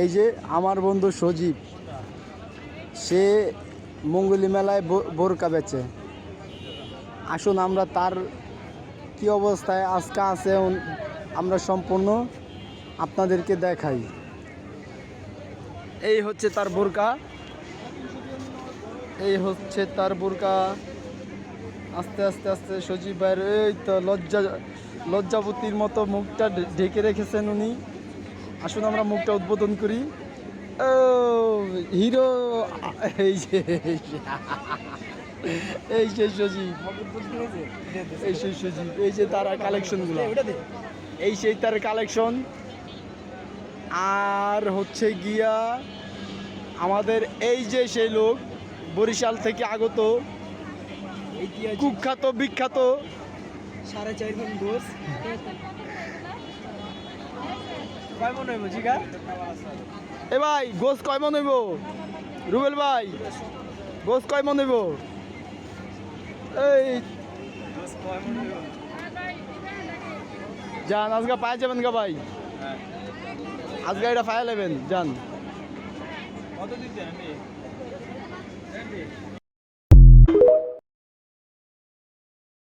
এই যে আমার বন্ধু সজীব, সে মঙ্গলী মেলায় বোরকা বেচে। আসুন আমরা তার কি অবস্থায় আজকে আছে আমরা সম্পূর্ণ আপনাদেরকে দেখাই। এই হচ্ছে তার বোরকা, এই হচ্ছে তার বোরকা। আস্তে আস্তে আস্তে সজীব ভাইয়ের এই তো লজ্জাবতীর মতো মুখটা ঢেকে রেখেছেন উনি। আসুন আমরা মুখটা উদ্বোধন করি। ও হিরো, এই যে এই যে সজীব, এই সেই সজীব, এই যে তার কালেকশনগুলো, এই সেই তার কালেকশন। আর হচ্ছে গিয়া আমাদের এই যে সেই লোক বরিশাল থেকে আগত কুখ্যাত বিখ্যাত 4.5 মণ গোস কয় মন হইব জিগা? এ ভাই গোস কয় মন হইব? রুবেল ভাই গোস কয় মন হইব? এই যান আজকে পায়ে যাবেন গা ভাই, আজকে এটা পায়ে নেবেন যান। কত দিতে আমি